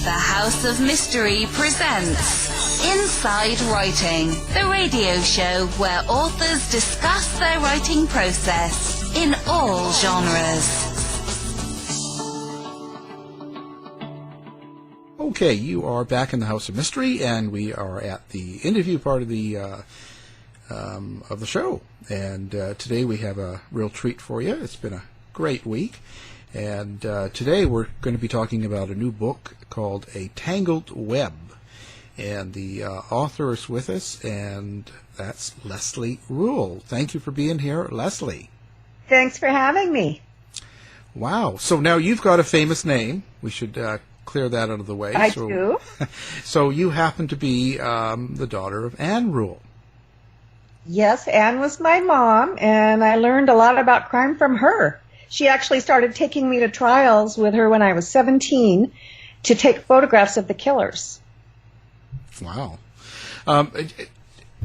The House of Mystery presents Inside Writing, the radio show where authors discuss their writing process in all genres. Okay, you are back in the House of Mystery, and we are at the interview part of the show. And today we have a real treat for you. It's been a great week. And today we're going to be talking about a new book called A Tangled Web. And the author is with us, and that's Leslie Rule. Thank you for being here, Leslie. Thanks for having me. Wow. So now you've got a famous name. We should clear that out of the way. I do. So you happen to be the daughter of Anne Rule. Yes, Anne was my mom, and I learned a lot about crime from her. She actually started taking me to trials with her when I was 17 to take photographs of the killers. Wow.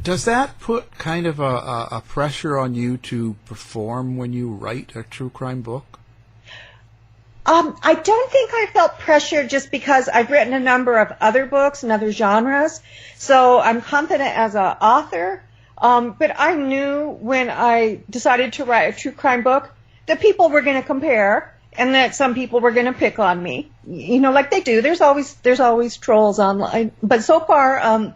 Does that put kind of a pressure on you to perform when you write a true crime book? I don't think I felt pressure just because I've written a number of other books in other genres, so I'm confident as an author. But I knew when I decided to write a true crime book that people were going to compare and that some people were going to pick on me. You know, like they do. There's always trolls online. But so far,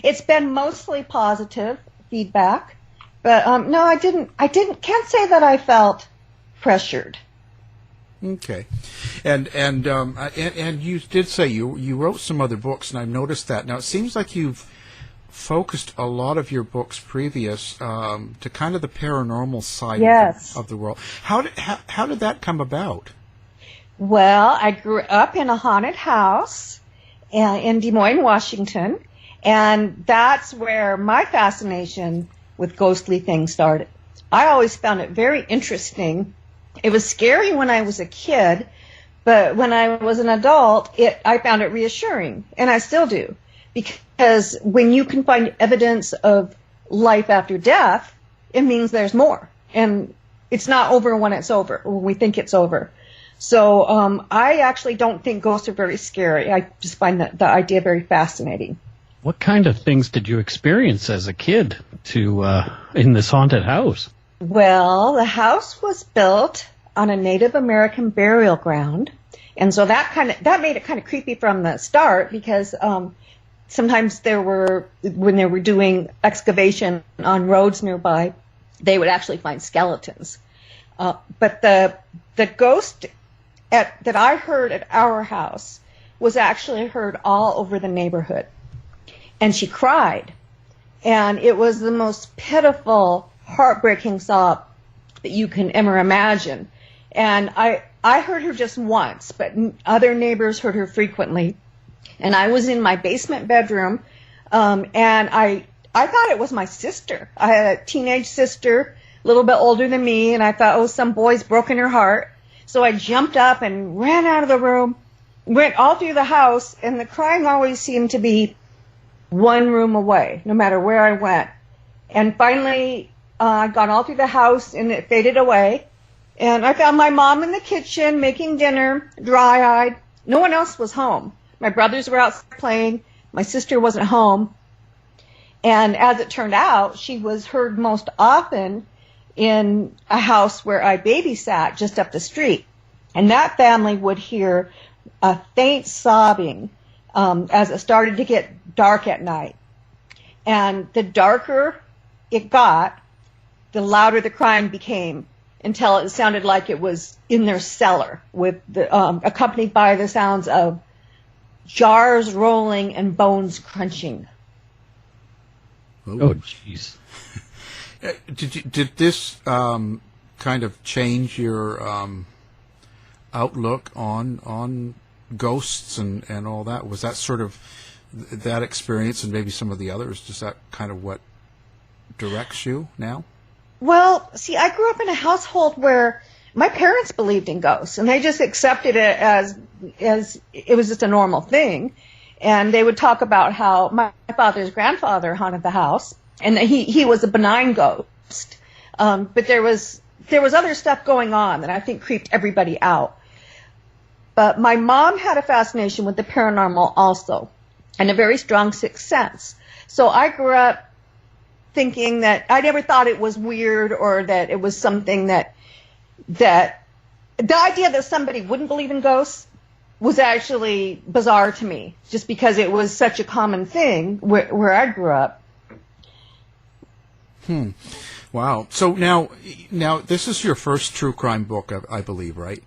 it's been mostly positive feedback. But no, I can't say that I felt pressured. Okay, and you did say you wrote some other books, and I've noticed that. Now it seems like you've focused a lot of your books previous to kind of the paranormal side of the world. How did that come about? Well, I grew up in a haunted house in Des Moines, Washington, and that's where my fascination with ghostly things started. I always found it very interesting. It was scary when I was a kid, but when I was an adult, I found it reassuring, and I still do. Because when you can find evidence of life after death, it means there's more. And it's not over when it's over, when we think it's over. So I actually don't think ghosts are very scary. I just find the idea very fascinating. What kind of things did you experience as a kid in this haunted house? Well, the house was built on a Native American burial ground. And so that made it kind of creepy from the start because sometimes when they were doing excavation on roads nearby, they would actually find skeletons. But the ghost that I heard at our house was actually heard all over the neighborhood. And she cried. And it was the most pitiful, heartbreaking sob that you can ever imagine. And I heard her just once, but other neighbors heard her frequently. And I was in my basement bedroom, and I thought it was my sister. I had a teenage sister, a little bit older than me, and I thought, oh, some boy's broken her heart. So I jumped up and ran out of the room, went all through the house, and the crying always seemed to be one room away, no matter where I went. And finally, I got all through the house, and it faded away. And I found my mom in the kitchen making dinner, dry-eyed. No one else was home. My brothers were out playing. My sister wasn't home. And as it turned out, she was heard most often in a house where I babysat just up the street. And that family would hear a faint sobbing as it started to get dark at night. And the darker it got, the louder the crying became until it sounded like it was in their cellar, with accompanied by the sounds of jars rolling and bones crunching. Oh, jeez. Did this kind of change your outlook on ghosts and all that? Was that sort of that experience and maybe some of the others? Is that kind of what directs you now? Well, see, I grew up in a household where my parents believed in ghosts, and they just accepted it as it was just a normal thing. And they would talk about how my father's grandfather haunted the house, and that he was a benign ghost. But there was other stuff going on that I think creeped everybody out. But my mom had a fascination with the paranormal also, and a very strong sixth sense. So I grew up thinking that I never thought it was weird or that it was something that the idea that somebody wouldn't believe in ghosts was actually bizarre to me, just because it was such a common thing where I grew up. Wow. So now this is your first true crime book, I believe, right?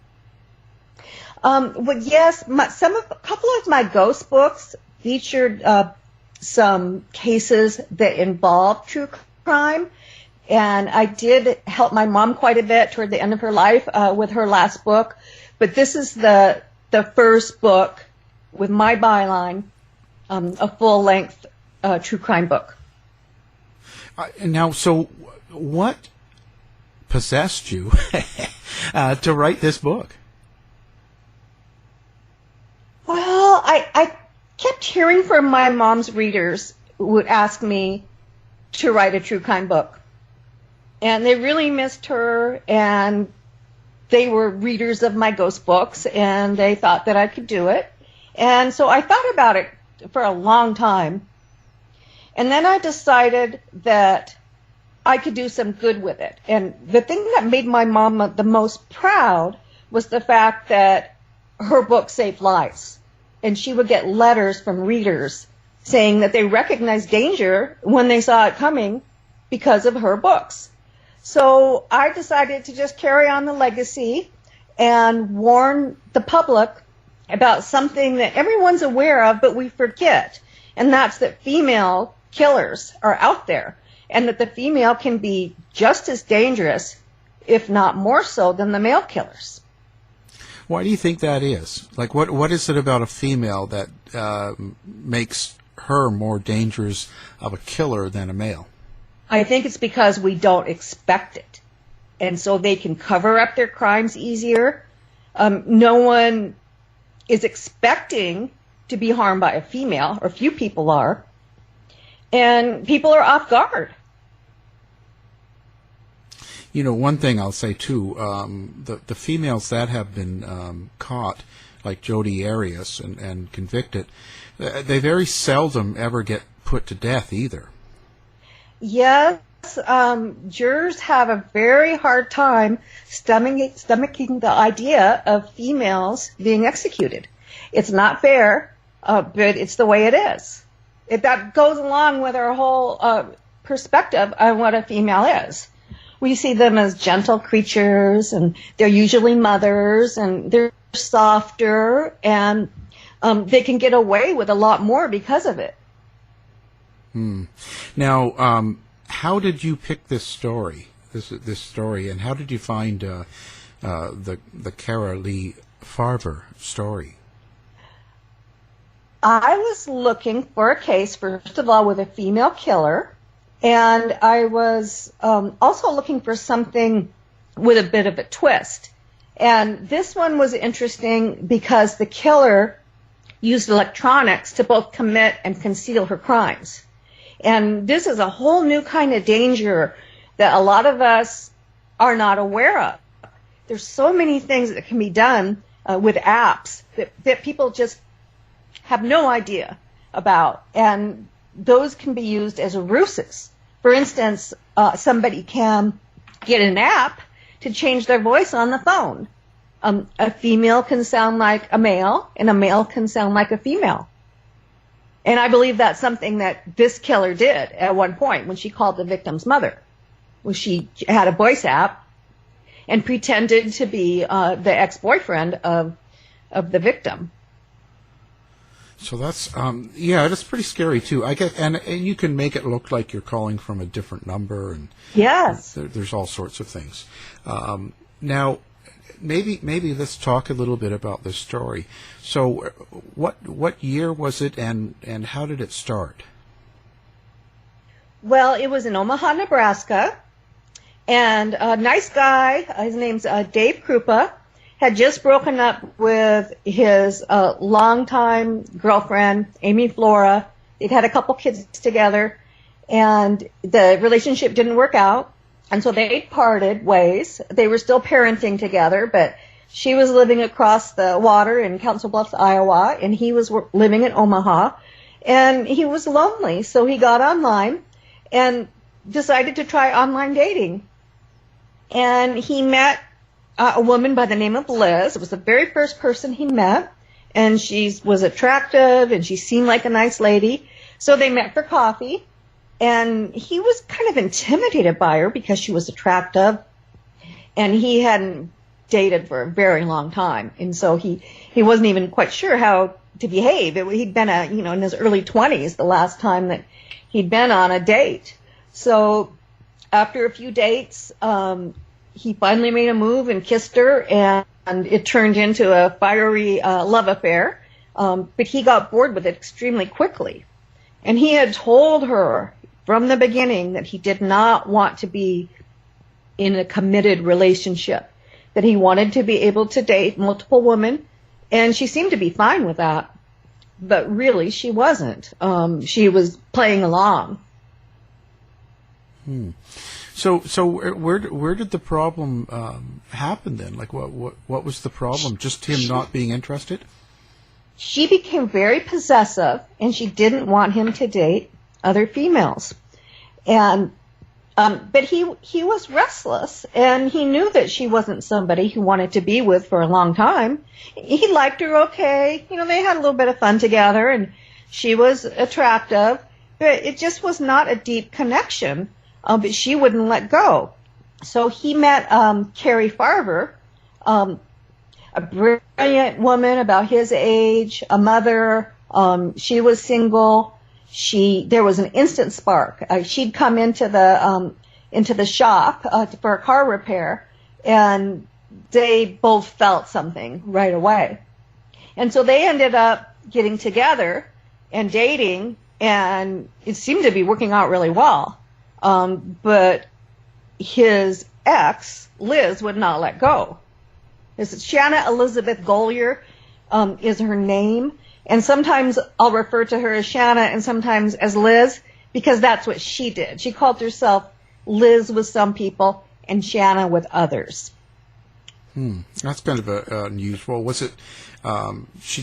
Well, yes, a couple of my ghost books featured some cases that involved true crime, and I did help my mom quite a bit toward the end of her life with her last book. But this is the first book with my byline, a full-length true crime book. Now, so what possessed you to write this book? Well, I kept hearing from my mom's readers who would ask me to write a true crime book. And they really missed her, and they were readers of my ghost books, and they thought that I could do it. And so I thought about it for a long time. And then I decided that I could do some good with it. And the thing that made my mom the most proud was the fact that her book saved lives. And she would get letters from readers saying that they recognized danger when they saw it coming because of her books. So I decided to just carry on the legacy and warn the public about something that everyone's aware of, but we forget. And that's that female killers are out there, and that the female can be just as dangerous, if not more so, than the male killers. Why do you think that is? Like, what is it about a female that makes her more dangerous of a killer than a male? I think it's because we don't expect it. And so they can cover up their crimes easier. No one is expecting to be harmed by a female, or few people are. And people are off guard. You know, one thing I'll say, too, the females that have been caught, like Jodi Arias, and convicted, they very seldom ever get put to death either. Yes, jurors have a very hard time stomaching the idea of females being executed. It's not fair, but it's the way it is. That goes along with our whole perspective on what a female is. We see them as gentle creatures, and they're usually mothers, and they're softer, and they can get away with a lot more because of it. Now, how did you pick this story? This story, and how did you find the Cara Lee Farber story? I was looking for a case, first of all, with a female killer, and I was also looking for something with a bit of a twist. And this one was interesting because the killer used electronics to both commit and conceal her crimes. And this is a whole new kind of danger that a lot of us are not aware of. There's so many things that can be done with apps that people just have no idea about. And those can be used as ruses. For instance, somebody can get an app to change their voice on the phone. A female can sound like a male, and a male can sound like a female. And I believe that's something that this killer did at one point when she called the victim's mother. When she had a voice app and pretended to be the ex-boyfriend of the victim. So that's that's pretty scary too. I guess, and you can make it look like you're calling from a different number, and yes, there's all sorts of things. Now, maybe let's talk a little bit about this story. So, what year was it, and how did it start? Well, it was in Omaha, Nebraska, and a nice guy, his name's Dave Krupa, had just broken up with his longtime girlfriend, Amy Flora. They'd had a couple kids together, and the relationship didn't work out, and so they parted ways. They were still parenting together, but She was living across the water in Council Bluffs, Iowa, and he was living in Omaha. And he was lonely, so he got online and decided to try online dating. And he met a woman by the name of Liz. It was the very first person he met, and she was attractive, and she seemed like a nice lady. So they met for coffee, and he was kind of intimidated by her because she was attractive, and he hadn't dated for a very long time, and so he wasn't even quite sure how to behave. He'd been in his early 20s the last time that he'd been on a date. So after a few dates, he finally made a move and kissed her, and it turned into a fiery love affair. But he got bored with it extremely quickly. And he had told her from the beginning that he did not want to be in a committed relationship, that he wanted to be able to date multiple women, and she seemed to be fine with that. But really, she wasn't. She was playing along. So where did the problem happen then? Like, what was the problem? Just him not being interested? She became very possessive, and she didn't want him to date other females. And but he was restless, and he knew that she wasn't somebody he wanted to be with for a long time. He liked her okay. They had a little bit of fun together, and she was attractive. But it just was not a deep connection. But she wouldn't let go. So he met Carrie Farver, a brilliant woman about his age, a mother. She was single. There was an instant spark. She'd come into the shop for a car repair, and they both felt something right away. And so they ended up getting together and dating, and it seemed to be working out really well. But his ex, Liz, would not let go. This is Shanna Elizabeth Gollier is her name. And sometimes I'll refer to her as Shanna and sometimes as Liz, because that's what she did. She called herself Liz with some people and Shanna with others. That's kind of unusual. Was it,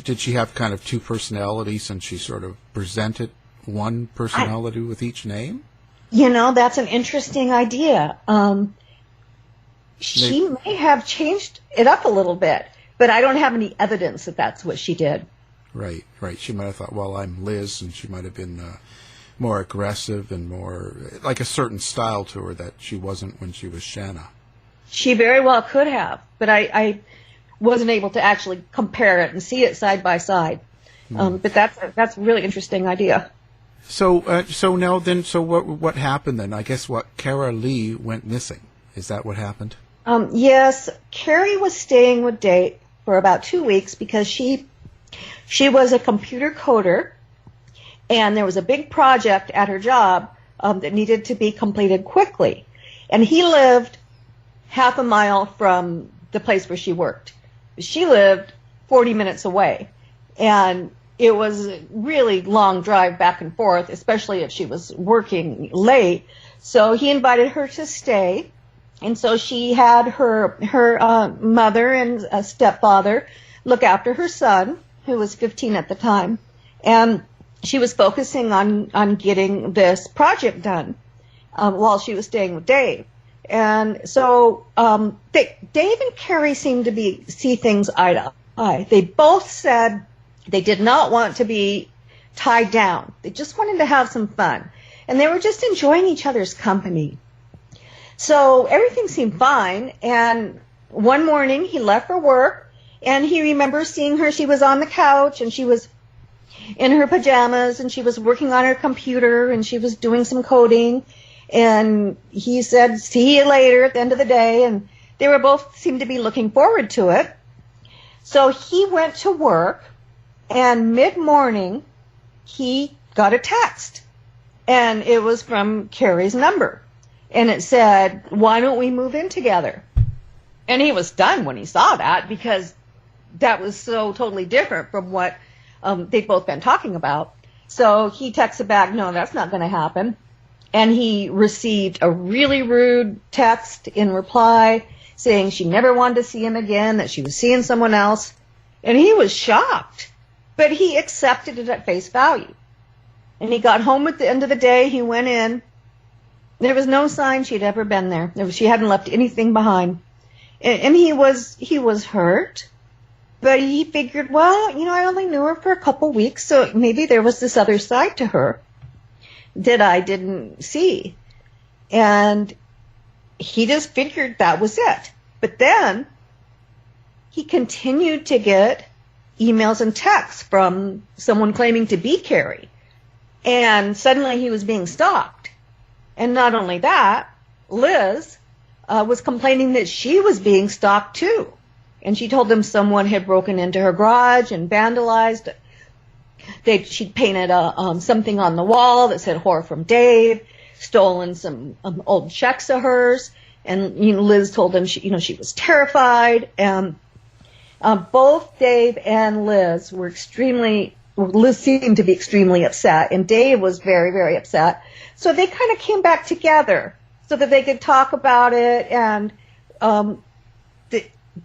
did she have kind of two personalities and she sort of presented one personality with each name? That's an interesting idea. She may have changed it up a little bit, but I don't have any evidence that that's what she did. Right. She might have thought, well, I'm Liz, and she might have been more aggressive and more like a certain style to her that she wasn't when she was Shanna. She very well could have, but I wasn't able to actually compare it and see it side by side. But that's a really interesting idea. So what happened then? I guess Cara Lee went missing. Is that what happened? Yes, Carrie was staying with Dave for about 2 weeks because she was a computer coder, and there was a big project at her job that needed to be completed quickly. And he lived half a mile from the place where she worked. She lived 40 minutes away, and it was a really long drive back and forth, especially if she was working late. So he invited her to stay, and so she had her mother and a stepfather look after her son, who was 15 at the time, and she was focusing on getting this project done while she was staying with Dave. And so Dave and Carrie seemed to see things eye to eye. They both said they did not want to be tied down. They just wanted to have some fun. And they were just enjoying each other's company. So everything seemed fine. And one morning he left for work, and he remembers seeing her. She was on the couch, and she was in her pajamas, and she was working on her computer, and she was doing some coding. And he said, see you later at the end of the day. And they were both seemed to be looking forward to it. So he went to work, and mid-morning, he got a text. And it was from Carrie's number. And it said, why don't we move in together? And he was stunned when he saw that, because that was so totally different from what they'd both been talking about. So he texted back, no, that's not going to happen. And he received a really rude text in reply saying she never wanted to see him again, that she was seeing someone else. And he was shocked, but he accepted it at face value. And he got home at the end of the day. He went in. There was no sign she'd ever been there. She hadn't left anything behind. And he was hurt, but he figured, well, I only knew her for a couple weeks, so maybe there was this other side to her that I didn't see. And he just figured that was it. But then he continued to get emails and texts from someone claiming to be Carrie. And suddenly he was being stalked. And not only that, Liz was complaining that she was being stalked too. And she told him someone had broken into her garage and vandalized. She'd painted something on the wall that said "Whore from Dave," stolen some old checks of hers. And Liz told him she was terrified. And both Dave and Liz were Liz seemed to be extremely upset, and Dave was very, very upset. So they kind of came back together so that they could talk about it. And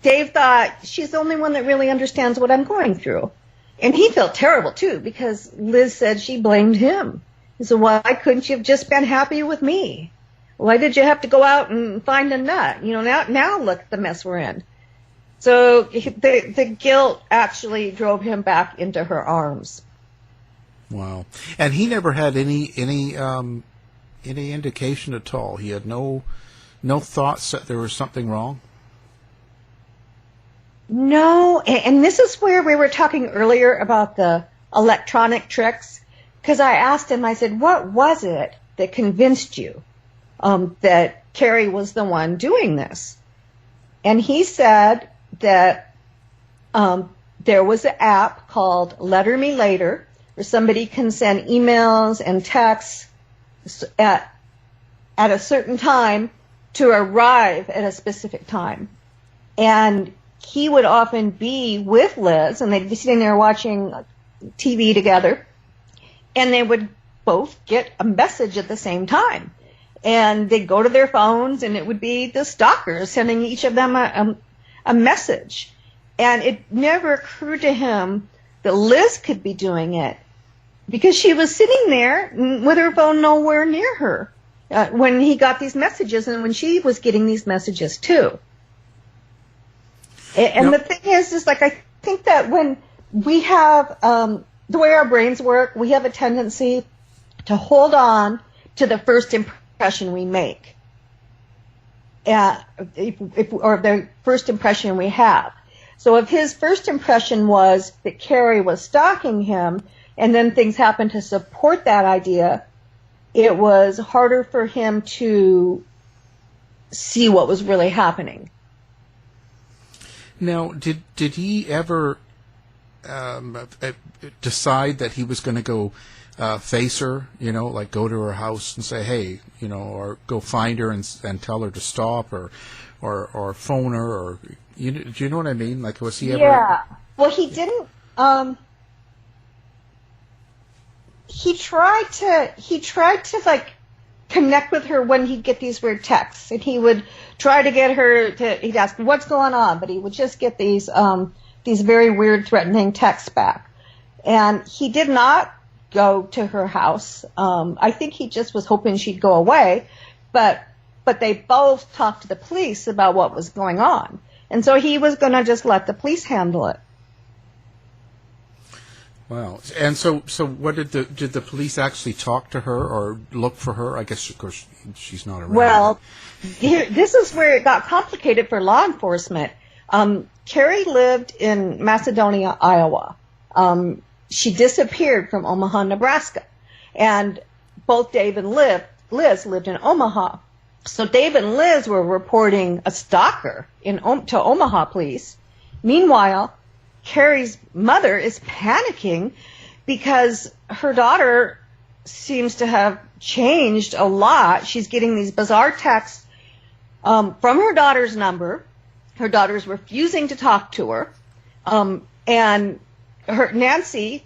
Dave thought, she's the only one that really understands what I'm going through. And he felt terrible, too, because Liz said she blamed him. He said, why couldn't you have just been happy with me? Why did you have to go out and find a nut? Now look at the mess we're in. So the guilt actually drove him back into her arms. Wow. And he never had any indication at all. He had no thoughts that there was something wrong? No, and this is where we were talking earlier about the electronic tricks, because I asked him, I said, what was it that convinced you that Carrie was the one doing this? And he said that there was an app called Letter Me Later, where somebody can send emails and texts at a certain time to arrive at a specific time. And he would often be with Liz, and they'd be sitting there watching TV together, and they would both get a message at the same time. And they'd go to their phones, and it would be the stalker sending each of them a message. And it never occurred to him that Liz could be doing it, because she was sitting there with her phone nowhere near her when he got these messages, and when she was getting these messages too. And the thing is like, I think that when we have, the way our brains work, we have a tendency to hold on to the first impression we make, or the first impression we have. So if his first impression was that Carrie was stalking him, and then things happened to support that idea, it was harder for him to see what was really happening. Now, did he ever decide that he was going to go face her, like go to her house and say, hey, or go find her and tell her to stop, or phone her, or do you know what I mean? Like, was he ever? Yeah. Well, he didn't. He tried to like connect with her when he'd get these weird texts, and he would try to get her to. He'd ask, "What's going on?" But he would just get these very weird, threatening texts back, and he did not go to her house. I think he just was hoping she'd go away, but they both talked to the police about what was going on, and so he was going to just let the police handle it. Wow. And so what did the police actually talk to her or look for her? I guess, of course, she's not around. Well, this is where it got complicated for law enforcement. Carrie lived in Macedonia, Iowa. She disappeared from Omaha, Nebraska. And both Dave and Liz lived in Omaha. So Dave and Liz were reporting a stalker to Omaha police. Meanwhile, Carrie's mother is panicking because her daughter seems to have changed a lot. She's getting these bizarre texts from her daughter's number. Her daughter's refusing to talk to her. And Nancy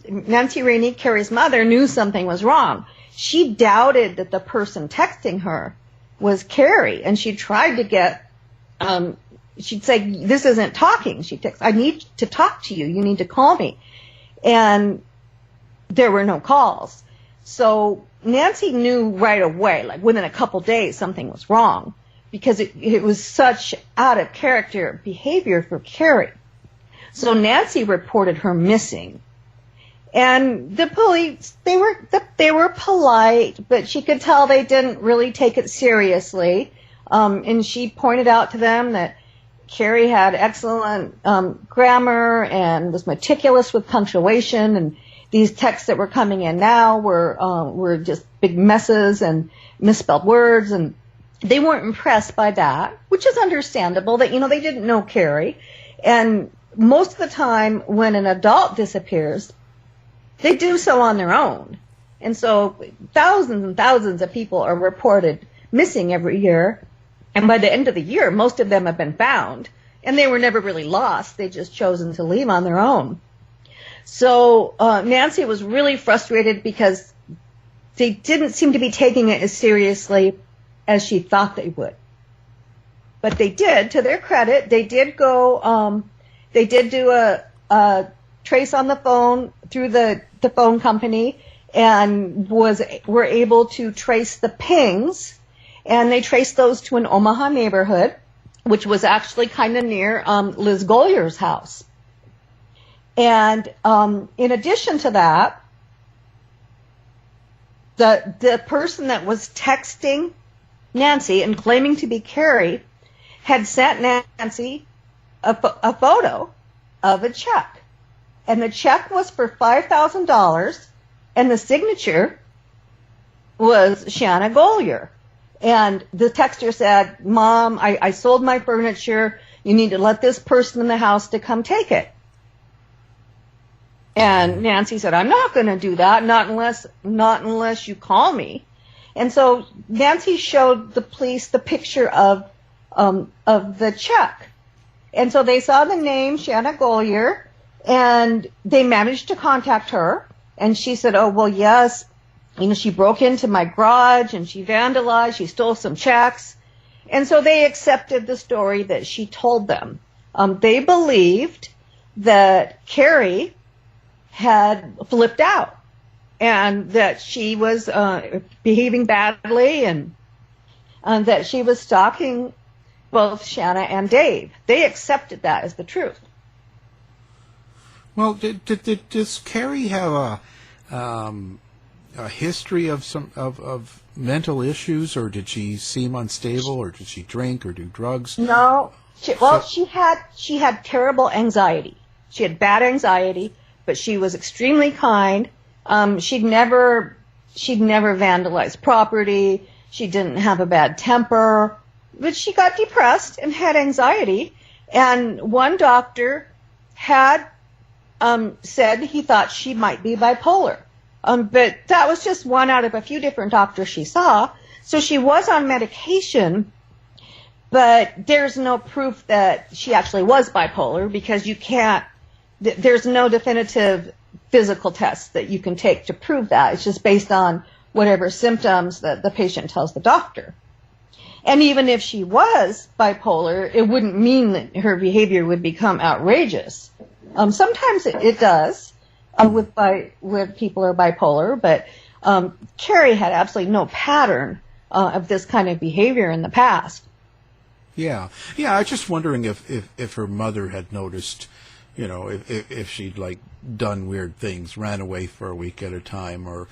Rainey, Carrie's mother, knew something was wrong. She doubted that the person texting her was Carrie, and she tried to get she'd say, "This isn't talking." She'd text, "I need to talk to you. You need to call me." And there were no calls. So Nancy knew right away, like within a couple days, something was wrong, because it was such out of character behavior for Carrie. So Nancy reported her missing. And the police, they were polite, but she could tell they didn't really take it seriously. And she pointed out to them that Carrie had excellent grammar and was meticulous with punctuation, and these texts that were coming in now were just big messes and misspelled words, and they weren't impressed by that, which is understandable. That they didn't know Carrie, and most of the time when an adult disappears, they do so on their own, and so thousands and thousands of people are reported missing every year, and by the end of the year, most of them have been found, and they were never really lost. They just chosen to leave on their own. So Nancy was really frustrated because they didn't seem to be taking it as seriously as she thought they would. But they did, to their credit, they did go, they did do a trace on the phone through the phone company, and were able to trace the pings, and they traced those to an Omaha neighborhood, which was actually kind of near Liz Golyer's house. And in addition to that, the person that was texting Nancy and claiming to be Carrie had sent Nancy a photo of a check. And the check was for $5,000, and the signature was Shanna Golyer. And the texter said, "Mom, I sold my furniture. You need to let this person in the house to come take it." And Nancy said, "I'm not going to do that, not unless you call me." And so Nancy showed the police the picture of the check. And so they saw the name Shanna Golyer, and they managed to contact her. And she said, "Oh, well, yes, she broke into my garage and she vandalized, she stole some checks." And so they accepted the story that she told them. They believed that Carrie had flipped out and that she was behaving badly, and that she was stalking both Shanna and Dave. They accepted that as the truth. Well, does Carrie have a history of mental issues, or did she seem unstable, or did she drink or do drugs? No. She had terrible anxiety. She had bad anxiety, but she was extremely kind. She'd never vandalized property. She didn't have a bad temper, but she got depressed and had anxiety. And one doctor had said he thought she might be bipolar. But that was just one out of a few different doctors she saw. So she was on medication, but there's no proof that she actually was bipolar, because there's no definitive physical tests that you can take to prove that. It's just based on whatever symptoms that the patient tells the doctor. And even if she was bipolar, it wouldn't mean that her behavior would become outrageous. Sometimes it does with people who are bipolar, but Carrie had absolutely no pattern of this kind of behavior in the past. Yeah. I was just wondering if her mother had noticed, if she'd done weird things, ran away for a week at a time, or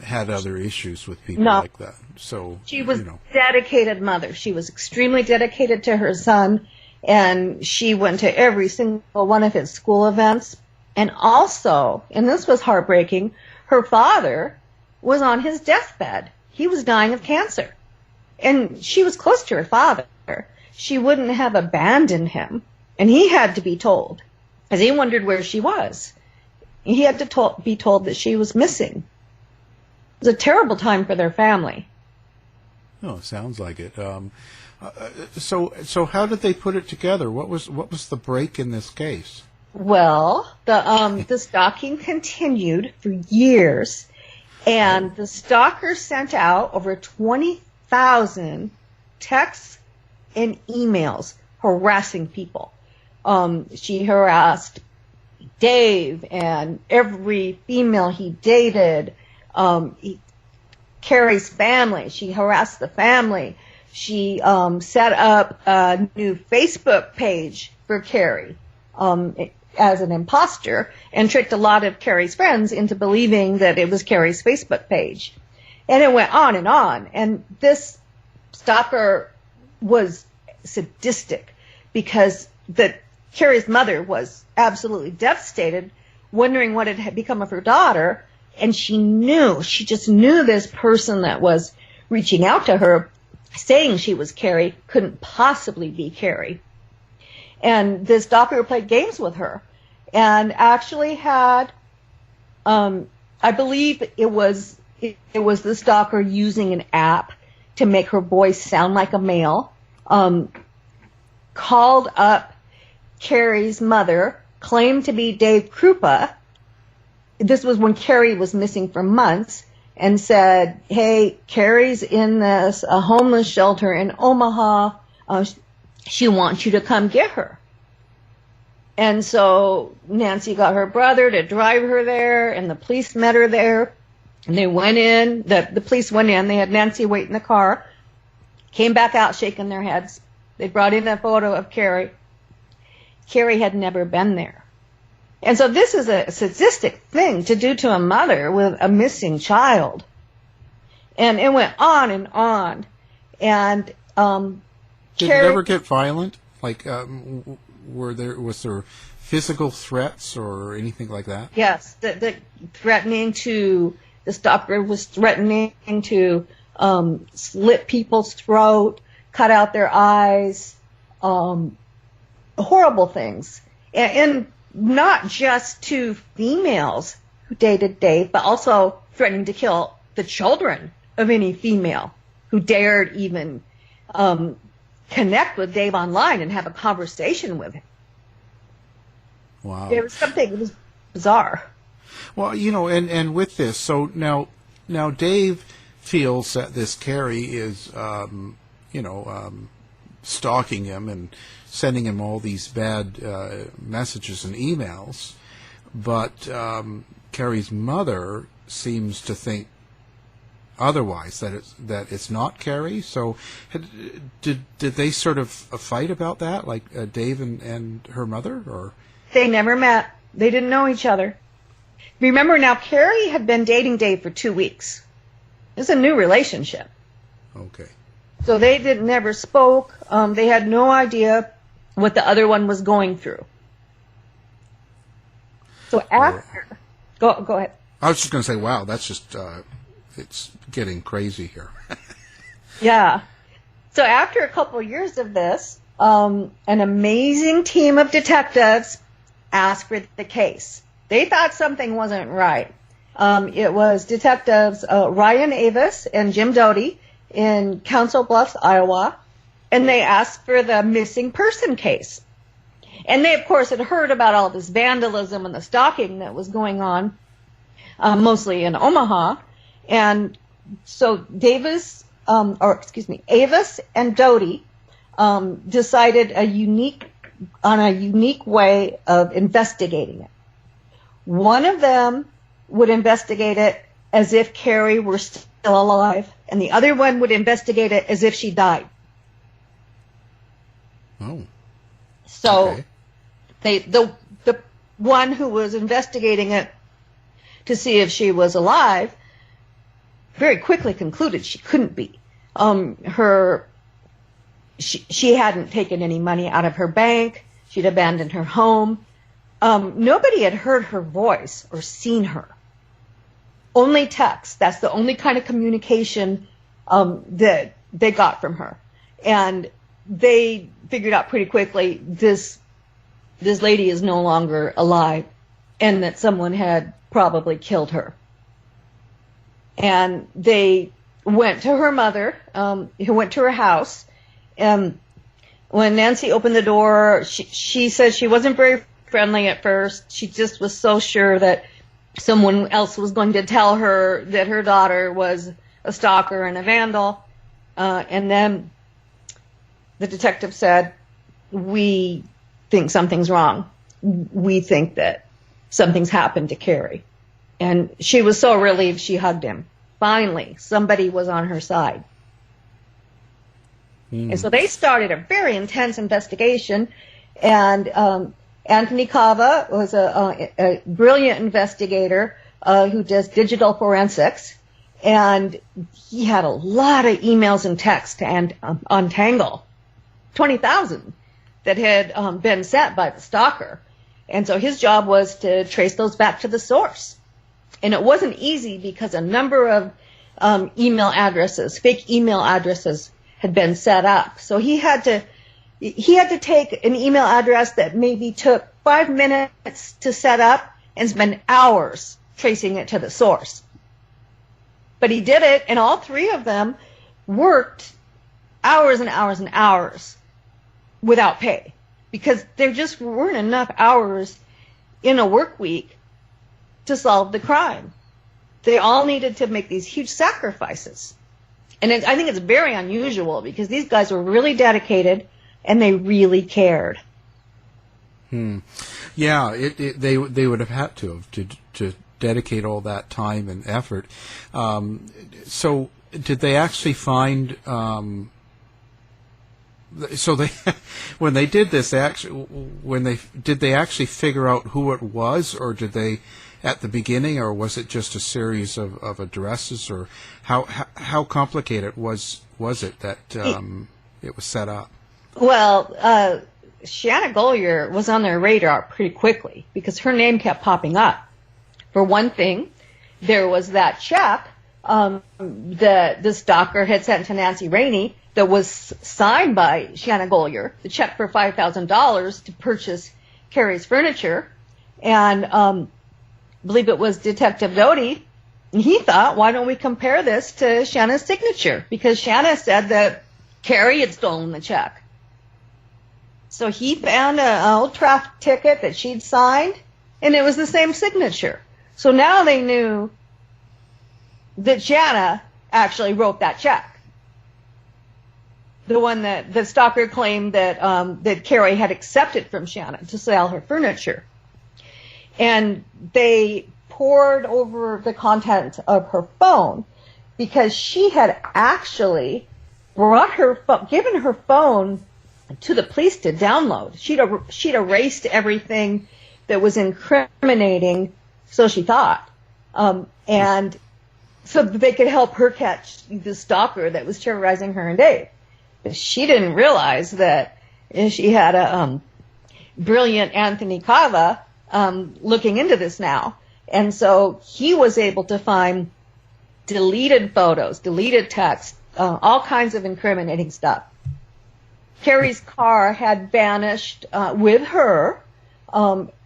had other issues with people like that. So she was a dedicated mother. She was extremely dedicated to her son, and she went to every single one of his school events. And also, and this was heartbreaking, her father was on his deathbed. He was dying of cancer. And she was close to her father. She wouldn't have abandoned him. And he had to be told, as he wondered where she was. He had to be told that she was missing. It was a terrible time for their family. Oh, sounds like it. So how did they put it together? What was the break in this case? Well, the stalking continued for years, and the stalker sent out over 20,000 texts and emails harassing people. She harassed Dave and every female he dated. Carrie's family. She harassed the family. She set up a new Facebook page for Carrie as an imposter and tricked a lot of Carrie's friends into believing that it was Carrie's Facebook page. And it went on. And this stalker was sadistic because Carrie's mother was absolutely devastated, wondering what had become of her daughter. And she just knew this person that was reaching out to her, saying she was Carrie, couldn't possibly be Carrie. And this stalker played games with her and actually had, I believe it was the stalker using an app to make her voice sound like a male, called up Carrie's mother, claimed to be Dave Krupa. This was when Carrie was missing for months, and said, hey, Carrie's in this homeless shelter in Omaha. She wants you to come get her. And so Nancy got her brother to drive her there, and the police met her there. And they went in, the police went in, they had Nancy wait in the car, came back out shaking their heads. They brought in a photo of Carrie. Carrie had never been there. And so this is a sadistic thing to do to a mother with a missing child. And it went on and on. And did it ever get violent? Like, was there physical threats or anything like that? Yes, the stalker was threatening to slit people's throat, cut out their eyes, horrible things. And not just to females who dated Dave, but also threatening to kill the children of any female who dared even connect with Dave online and have a conversation with him. Wow. It was bizarre. Well, and with this, so now Dave feels that this Carrie is, stalking him and sending him all these bad messages and emails, but Carrie's mother seems to think otherwise, that it's not Carrie. So did they sort of fight about that, like Dave and her mother, or? They never met. They didn't know each other. Remember now, Carrie had been dating Dave for 2 weeks. It's a new relationship. Okay. So they never spoke. They had no idea what the other one was going through. So after, go ahead. I was just going to say, wow, that's just, it's getting crazy here. Yeah. So after a couple of years of this, an amazing team of detectives asked for the case. They thought something wasn't right. It was detectives Ryan Avis and Jim Doty in Council Bluffs, Iowa, and they asked for the missing person case. And they, of course, had heard about all this vandalism and the stalking that was going on, mostly in Omaha. And so Avis and Doty decided on a unique way of investigating it. One of them would investigate it as if Carrie were still alive, and the other one would investigate it as if she died. Oh. So okay. the one who was investigating it to see if she was alive very quickly concluded she couldn't be. She hadn't taken any money out of her bank. She'd abandoned her home. Nobody had heard her voice or seen her. Only text. That's the only kind of communication that they got from her. And they figured out pretty quickly this lady is no longer alive and that someone had probably killed her. And they went to her mother, who went to her house. When Nancy opened the door, she said she wasn't very friendly at first. She just was so sure that someone else was going to tell her that her daughter was a stalker and a vandal. And then the detective said, "We think something's wrong. We think that something's happened to Carrie." And she was so relieved she hugged him. Finally, somebody was on her side. And so they started a very intense investigation, and Anthony Cava was a brilliant investigator who does digital forensics, and he had a lot of emails and texts and on Tangle, 20,000 that had been sent by the stalker. And so his job was to trace those back to the source. And it wasn't easy because a number of email addresses, fake email addresses, had been set up. So he had to take an email address that maybe took 5 minutes to set up and spend hours tracing it to the source. But he did it, and all three of them worked hours and hours and hours without pay, because there just weren't enough hours in a work week to solve the crime. They all needed to make these huge sacrifices. And I think it's very unusual because these guys were really dedicated and they really cared. Yeah, they would have had to dedicate all that time and effort. So did they actually find? So they, when they did this, did they actually figure out who it was, or did they, at the beginning, or was it just a series of addresses, or how complicated was it that it was set up? Well, Shanna Gollier was on their radar pretty quickly because her name kept popping up. For one thing, there was that check the stalker had sent to Nancy Rainey that was signed by Shanna Gollier, the check for $5,000 to purchase Carrie's furniture. And I believe it was Detective Doty. And he thought, why don't we compare this to Shanna's signature? Because Shanna said that Carrie had stolen the check. So he found an old traffic ticket that she'd signed, and it was the same signature. So now they knew that Shanna actually wrote that check. The one that the stalker claimed that Carrie had accepted from Shanna to sell her furniture. And they pored over the content of her phone because she had actually given her phone to the police to download. She'd erased everything that was incriminating, so she thought, and so that they could help her catch the stalker that was terrorizing her and Dave. But she didn't realize that she had a brilliant Anthony Cava looking into this now, and so he was able to find deleted photos, deleted text, all kinds of incriminating stuff. Carrie's car had vanished with her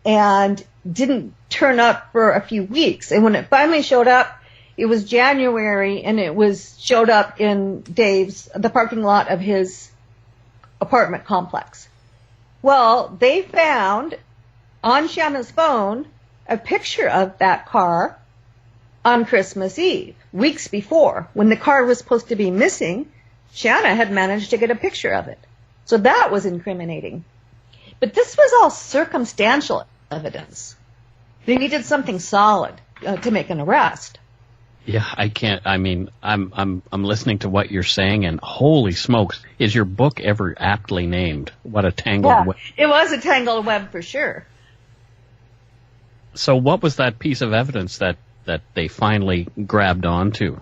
and didn't turn up for a few weeks. And when it finally showed up, it was January, and it showed up in the parking lot of his apartment complex. Well, they found on Shanna's phone a picture of that car on Christmas Eve, weeks before. When the car was supposed to be missing, Shanna had managed to get a picture of it. So that was incriminating. But this was all circumstantial evidence. They needed something solid to make an arrest. Yeah, I can't. I mean, I'm listening to what you're saying, and holy smokes, is your book ever aptly named? What a tangled web! It was a tangled web for sure. So, what was that piece of evidence that they finally grabbed onto?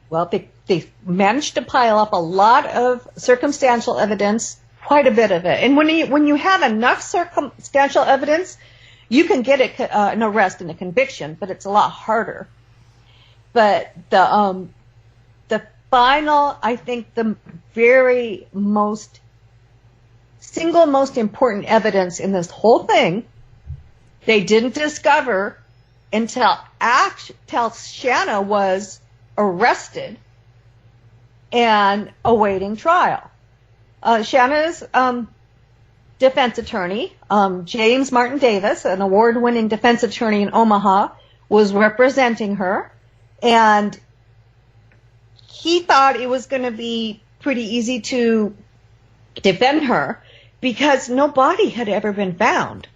Well, they managed to pile up a lot of circumstantial evidence, quite a bit of it. And when you have enough circumstantial evidence, you can get an arrest and a conviction, but it's a lot harder. But the final, I think, the single most important evidence in this whole thing, they didn't discover until Shanna was arrested and awaiting trial. Shanna's defense attorney, James Martin Davis, an award-winning defense attorney in Omaha, was representing her, and he thought it was going to be pretty easy to defend her because no body had ever been found.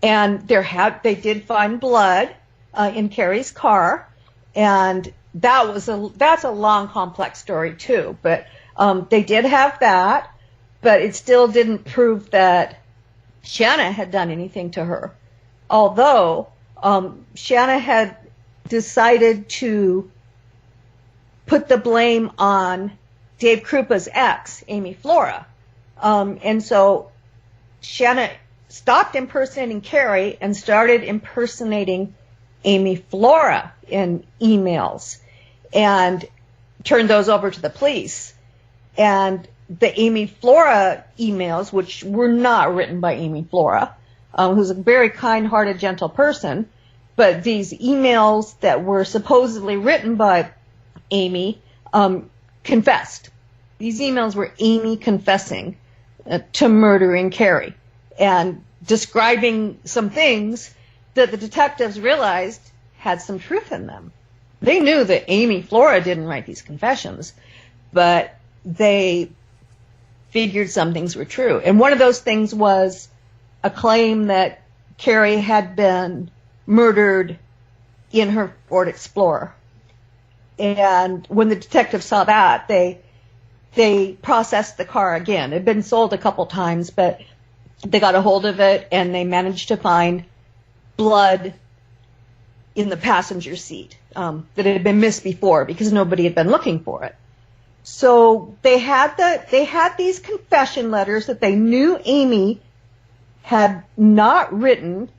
And they did find blood in Carrie's car, and that's a long, complex story too. But they did have that, but it still didn't prove that Shanna had done anything to her. Although Shanna had decided to put the blame on Dave Krupa's ex, Amy Flora. And so Shanna stopped impersonating Carrie and started impersonating Amy Flora in emails and turned those over to the police. And the Amy Flora emails, which were not written by Amy Flora, who's a very kind-hearted, gentle person, but these emails that were supposedly written by Amy confessed. These emails were Amy confessing to murdering Carrie and describing some things that the detectives realized had some truth in them. They knew that Amy Flora didn't write these confessions, but they figured some things were true. And one of those things was a claim that Carrie had been murdered in her Ford Explorer. And when the detectives saw that, they processed the car again. It had been sold a couple times, but they got a hold of it and they managed to find blood in the passenger seat that had been missed before because nobody had been looking for it. So they had these confession letters that they knew Amy had not written,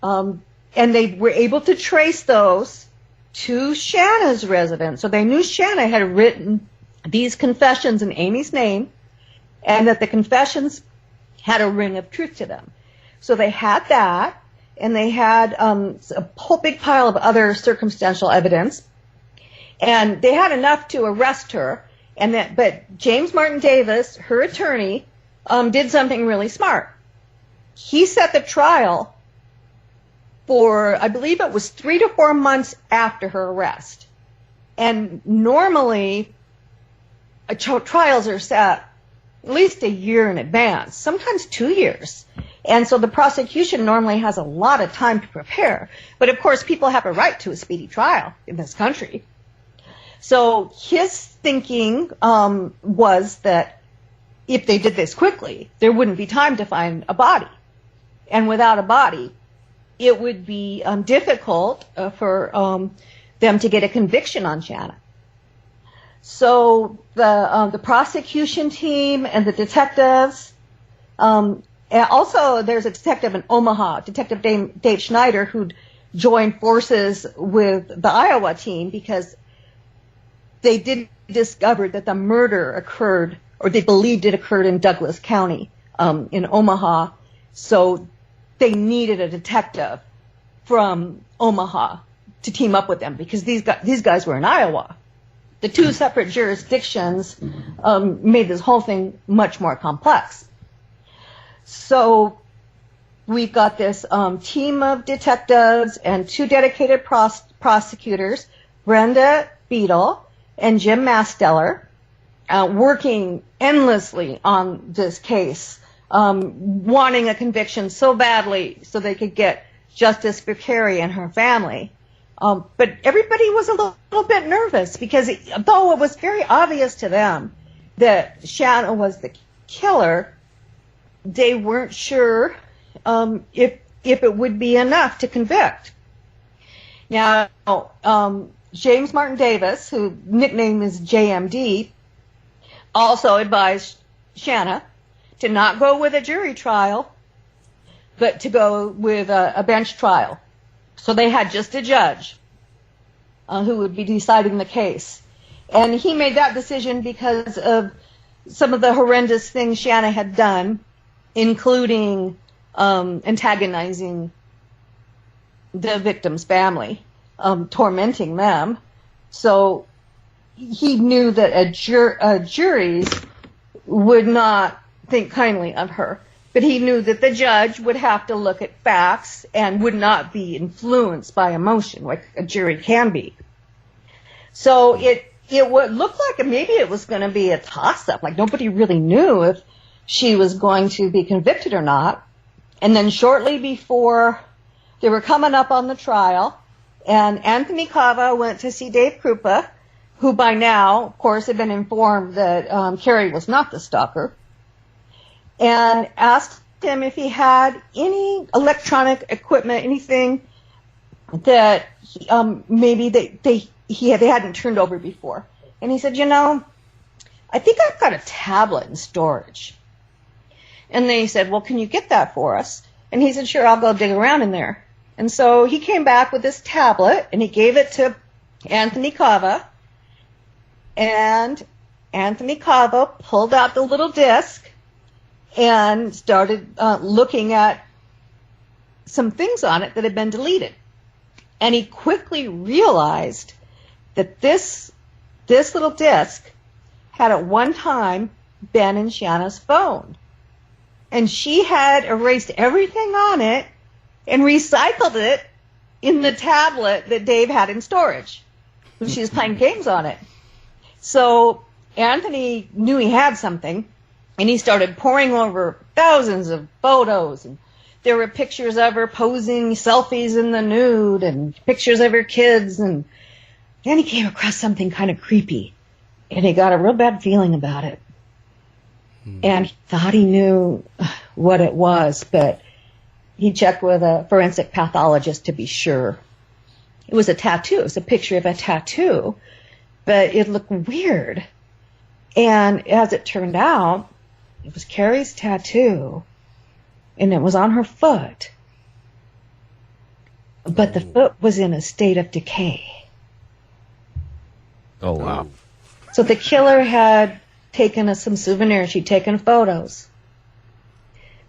and they were able to trace those to Shanna's residence. So they knew Shanna had written these confessions in Amy's name, and that the confessions had a ring of truth to them. So they had that, and they had a whole big pile of other circumstantial evidence, and they had enough to arrest her. But James Martin Davis, her attorney, did something really smart. He set the trial for, I believe it was 3 to 4 months after her arrest. And normally, trials are set at least a year in advance, sometimes 2 years. And so the prosecution normally has a lot of time to prepare. But of course, people have a right to a speedy trial in this country. So his thinking was that if they did this quickly, there wouldn't be time to find a body. And without a body, it would be difficult for them to get a conviction on Shanna. So the prosecution team and the detectives, and also there's a detective in Omaha, Detective Dave Schneider, who joined forces with the Iowa team because they did discover that the murder occurred, or they believed it occurred in Douglas County in Omaha. So they needed a detective from Omaha to team up with them because these guys were in Iowa. The two separate jurisdictions made this whole thing much more complex. So we've got this team of detectives and 2 dedicated prosecutors, Brenda Beadle and Jim Masteller, working endlessly on this case, wanting a conviction so badly so they could get justice for Carrie and her family. But everybody was a little bit nervous because though it was very obvious to them that Shanna was the killer, they weren't sure if it would be enough to convict. Now, James Martin Davis, whose nickname is JMD, also advised Shanna to not go with a jury trial, but to go with a bench trial. So they had just a judge who would be deciding the case. And he made that decision because of some of the horrendous things Shanna had done, including antagonizing the victim's family, tormenting them. So he knew that juries would not think kindly of her. But he knew that the judge would have to look at facts and would not be influenced by emotion like a jury can be. So it would look like maybe it was going to be a toss-up. Like nobody really knew if she was going to be convicted or not. And then shortly before they were coming up on the trial, and Anthony Cava went to see Dave Krupa, who by now, of course, had been informed that Carrie was not the stalker, and asked him if he had any electronic equipment, anything that maybe they hadn't turned over before. And he said, I think I've got a tablet in storage. And they said, well, can you get that for us? And he said, sure, I'll go dig around in there. And so he came back with this tablet, and he gave it to Anthony Cava. And Anthony Cava pulled out the little disc and started looking at some things on it that had been deleted. And he quickly realized that this little disc had at one time been in Shanna's phone. And she had erased everything on it and recycled it in the tablet that Dave had in storage when she was playing games on it. So Anthony knew he had something, and he started poring over thousands of photos. And there were pictures of her posing selfies in the nude and pictures of her kids. And then he came across something kind of creepy, and he got a real bad feeling about it. And he thought he knew what it was, but he checked with a forensic pathologist to be sure. It was a tattoo. It was a picture of a tattoo, but it looked weird. And as it turned out, it was Carrie's tattoo, and it was on her foot. But the foot was in a state of decay. Oh, wow. So the killer had taken some souvenirs. She'd taken photos.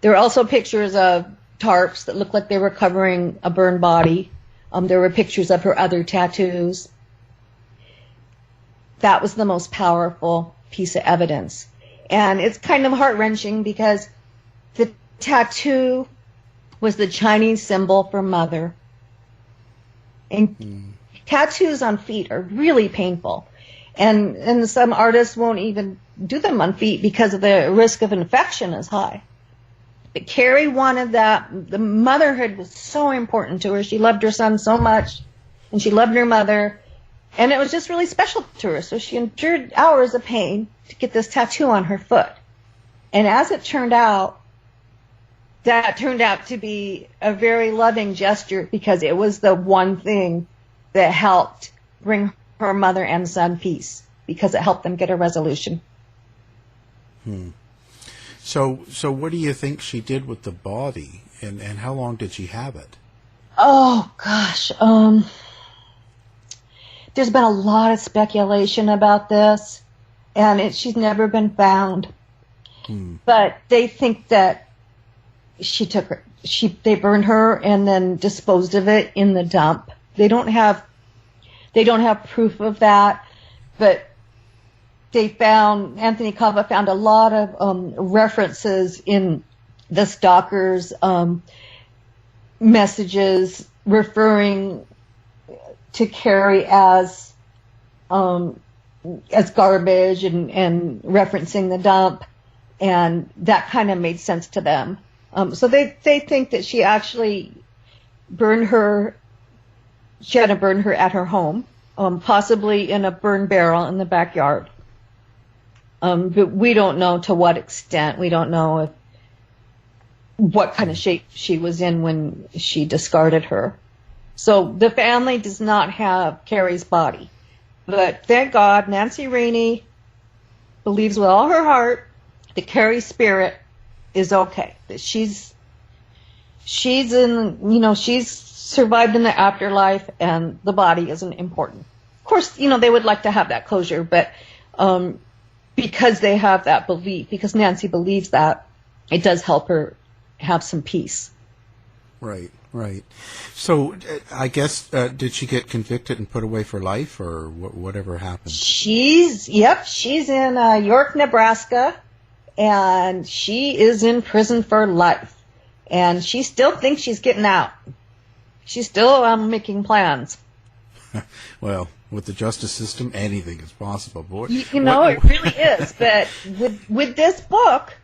There were also pictures of tarps that looked like they were covering a burned body. There were pictures of her other tattoos. That was the most powerful piece of evidence. And it's kind of heart-wrenching because the tattoo was the Chinese symbol for mother. And tattoos on feet are really painful. And some artists won't even do them on feet because of the risk of infection is high. But Carrie wanted that. The motherhood was so important to her. She loved her son so much, and she loved her mother. And it was just really special to her. So she endured hours of pain to get this tattoo on her foot. And as it turned out, that turned out to be a very loving gesture because it was the one thing that helped bring her mother and son peace, because it helped them get a resolution. So what do you think she did with the body, and how long did she have it? Oh, gosh. There's been a lot of speculation about this, and she's never been found. But they think that they burned her and then disposed of it in the dump. They don't have proof of that, but Anthony Cava found a lot of references in the stalker's messages referring to Carrie as garbage and referencing the dump, and that kind of made sense to them. So they think that she actually burned her. She had to burn her at her home, possibly in a burn barrel in the backyard. But we don't know to what extent. We don't know what kind of shape she was in when she discarded her. So the family does not have Carrie's body. But thank God, Nancy Rainey believes with all her heart that Carrie's spirit is okay. That she's survived in the afterlife, and the body isn't important. Of course, they would like to have that closure, but because they have that belief, because Nancy believes that, it does help her have some peace. Right. So I guess, did she get convicted and put away for life, or whatever happened? She's in York, Nebraska, and she is in prison for life. And she still thinks she's getting out. She's still making plans. Well, with the justice system, anything is possible, boy. You know, it really is. But with this book,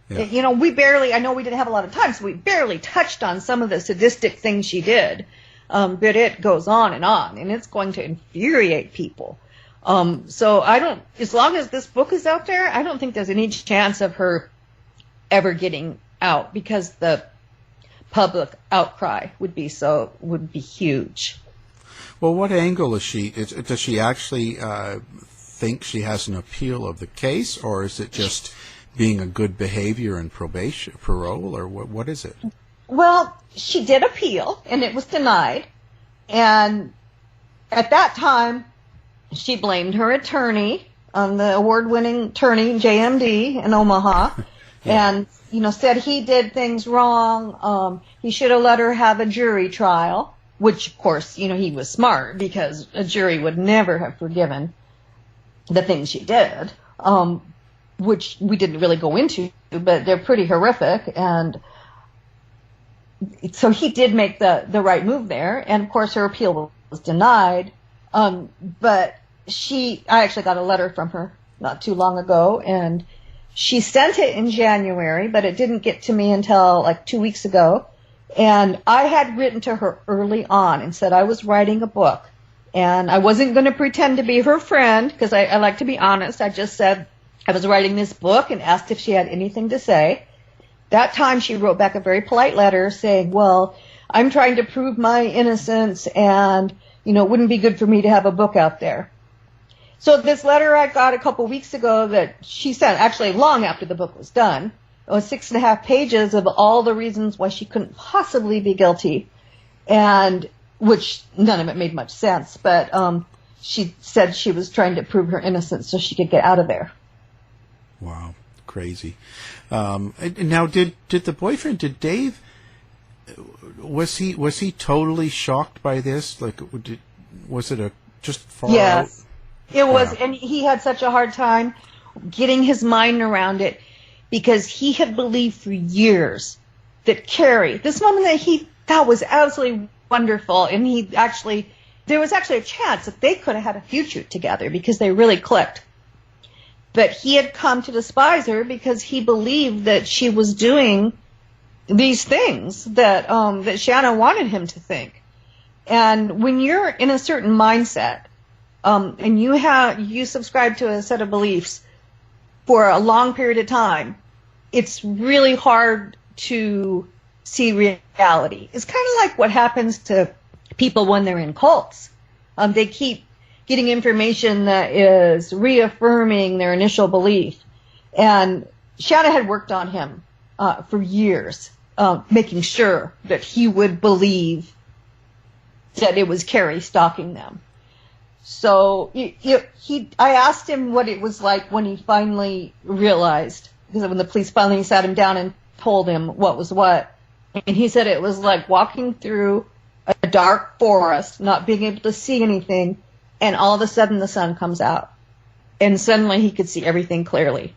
Yeah. you know, I know we didn't have a lot of time, so we barely touched on some of the sadistic things she did. But it goes on, and it's going to infuriate people. So as long as this book is out there, I don't think there's any chance of her ever getting out, because the public outcry would be huge. Well, what angle is she? Does she actually think she has an appeal of the case, or is it just being a good behavior and parole, or what is it? Well, she did appeal, and it was denied. And at that time, she blamed her attorney, the award-winning attorney, JMD, in Omaha, and, you know, said he did things wrong. He should have let her have a jury trial, which, of course, you know, he was smart, because a jury would never have forgiven the things she did, which we didn't really go into, but they're pretty horrific. And so he did make the right move there, and of course her appeal was denied. But I actually got a letter from her not too long ago, and she sent it in January, but it didn't get to me until like 2 weeks ago. And I had written to her early on and said I was writing a book, and I wasn't going to pretend to be her friend, because I like to be honest. I just said I was writing this book and asked if she had anything to say. That time she wrote back a very polite letter saying, well, I'm trying to prove my innocence, and, you know, it wouldn't be good for me to have a book out there. So this letter I got a couple weeks ago that she sent, actually long after the book was done, it was 6.5 pages of all the reasons why she couldn't possibly be guilty, and which none of it made much sense. But she said she was trying to prove her innocence so she could get out of there. Wow, crazy. And now, did the boyfriend, did Dave, was he totally shocked by this? Like, was it just far out? Yes, it was, Yeah. and he had such a hard time getting his mind around it, because he had believed for years that Carrie, this woman that he thought was absolutely wonderful, and there was actually a chance that they could have had a future together because they really clicked. But he had come to despise her because he believed that she was doing these things that Shanna wanted him to think. And when you're in a certain mindset, and you subscribe to a set of beliefs for a long period of time, it's really hard to see reality. It's kind of like what happens to people when they're in cults. They keep getting information that is reaffirming their initial belief. And Shanna had worked on him for years, making sure that he would believe that it was Carrie stalking them. So I asked him what it was like when he finally realized, because when the police finally sat him down and told him what was what. And he said it was like walking through a dark forest, not being able to see anything, and all of a sudden the sun comes out, and suddenly he could see everything clearly.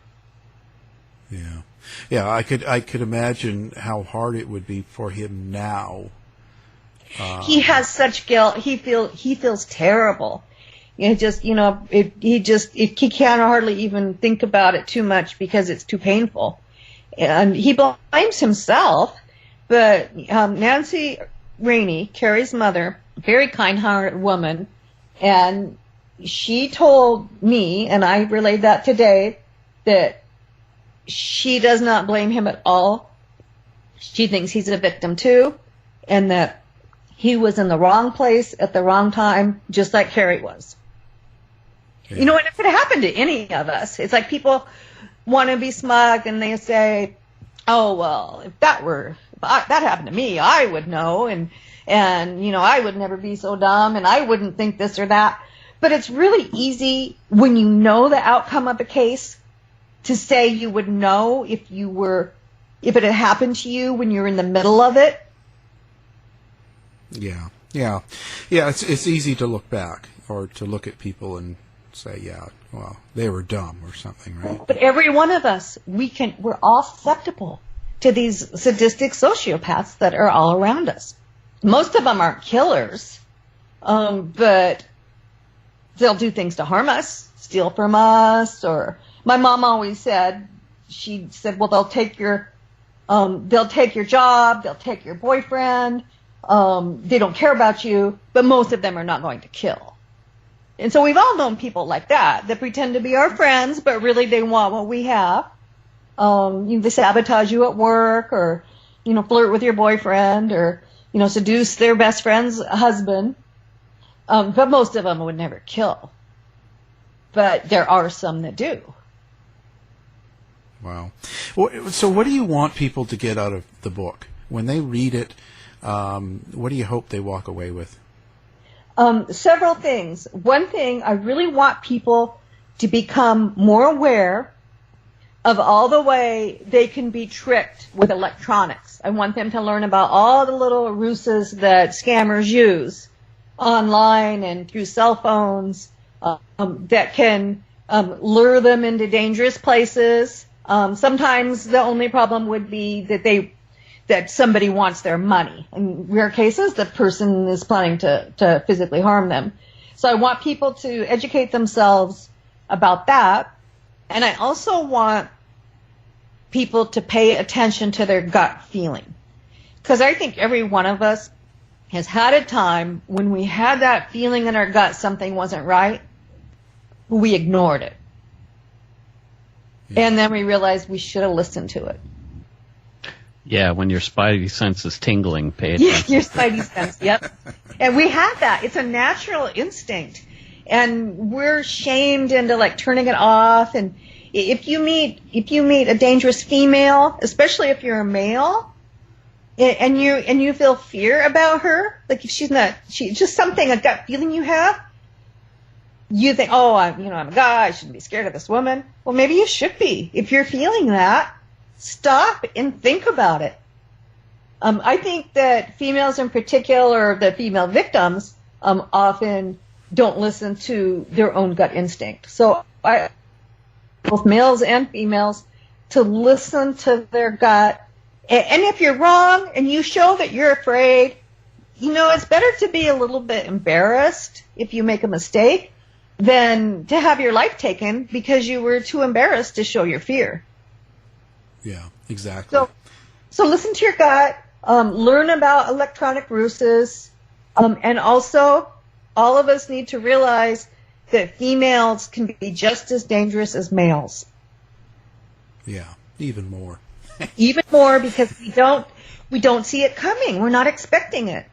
Yeah. I could imagine how hard it would be for him now. He has such guilt. He feels terrible. He can't hardly even think about it too much because it's too painful, and he blames himself. But Nancy Rainey, Carrie's mother, very kind-hearted woman, and she told me, and I relayed that today, that she does not blame him at all. She thinks he's a victim too, and that he was in the wrong place at the wrong time, just like Carrie was. Yeah. You know, and it could happen to any of us. It's like people want to be smug, and they say, oh, well, if that happened to me, I would know, and you know, I would never be so dumb, and I wouldn't think this or that. But it's really easy when you know the outcome of a case to say you would know if it had happened to you when you're in the middle of it. Yeah. It's easy to look back or to look at people and say, yeah, well, they were dumb or something, right? But every one of us, we're all susceptible to these sadistic sociopaths that are all around us. Most of them aren't killers, but they'll do things to harm us, steal from us, or my mom always said, well, they'll take your job, they'll take your boyfriend, they don't care about you, but most of them are not going to kill. And so we've all known people like that pretend to be our friends, but really they want what we have. They sabotage you at work, or, flirt with your boyfriend, or, seduce their best friend's husband. But most of them would never kill. But there are some that do. Wow. So what do you want people to get out of the book? When they read it, what do you hope they walk away with? Several things. One thing, I really want people to become more aware of all the way they can be tricked with electronics. I want them to learn about all the little ruses that scammers use online and through cell phones that can lure them into dangerous places. Sometimes the only problem would be that somebody wants their money. In rare cases, the person is planning to physically harm them. So I want people to educate themselves about that. And I also want people to pay attention to their gut feeling. Because I think every one of us has had a time when we had that feeling in our gut something wasn't right, we ignored it. Yeah. And then we realized we should have listened to it. Yeah, when your spidey sense is tingling, pay attention. Yeah, your spidey sense, yep. And we have that. It's a natural instinct. And we're shamed into turning it off. And if you meet a dangerous female, especially if you're a male, and you feel fear about her, if she's just something, a gut feeling you have, you think, oh, I'm a guy, I shouldn't be scared of this woman. Well, maybe you should be. If you're feeling that, stop and think about it. I think that females in particular, the female victims, often don't listen to their own gut instinct. So both males and females, to listen to their gut. And if you're wrong and you show that you're afraid, it's better to be a little bit embarrassed if you make a mistake than to have your life taken because you were too embarrassed to show your fear. Yeah, exactly. So listen to your gut, learn about electronic ruses, and also all of us need to realize that females can be just as dangerous as males. Yeah, even more. Even more because we don't see it coming. We're not expecting it.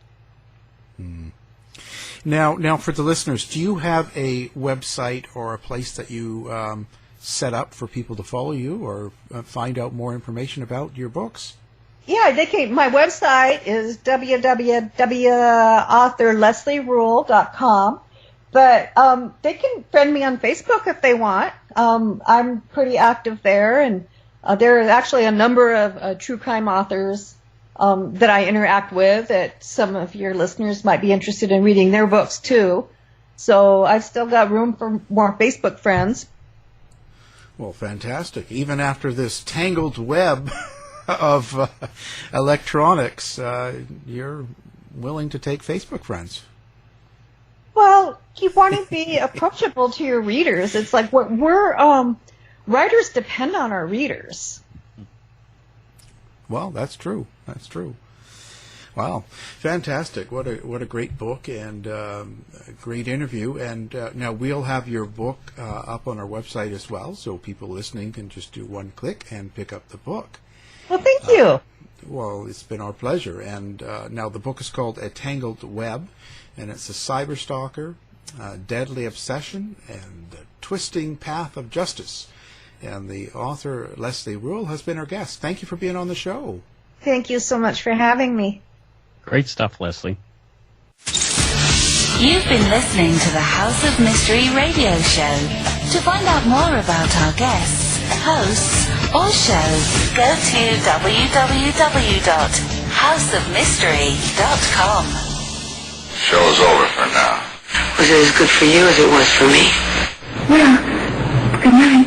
Now, for the listeners, do you have a website or a place that you set up for people to follow you or find out more information about your books? Yeah, they can. My website is www.authorleslierule.com, but they can friend me on Facebook if they want. I'm pretty active there, and there are actually a number of true crime authors that I interact with that some of your listeners might be interested in reading their books too. So I've still got room for more Facebook friends. Well, fantastic. Even after this tangled web of electronics, you're willing to take Facebook friends. Well, you want to be approachable to your readers. It's like writers depend on our readers. Well, that's true. That's true. Wow, fantastic! What a great book and a great interview. And now we'll have your book up on our website as well, so people listening can just do one click and pick up the book. Well, thank you. Well, it's been our pleasure. And now the book is called A Tangled Web, and it's a cyberstalker, deadly obsession, and the twisting path of justice. And the author, Leslie Rule, has been our guest. Thank you for being on the show. Thank you so much for having me. Great stuff, Leslie. You've been listening to the House of Mystery radio show. To find out more about our guests, hosts, or shows, go to www.houseofmystery.com. Show's over for now. Was it as good for you as it was for me? Well, good night.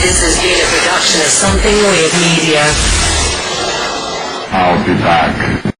This has been a production of Something Weird Media. I'll be back.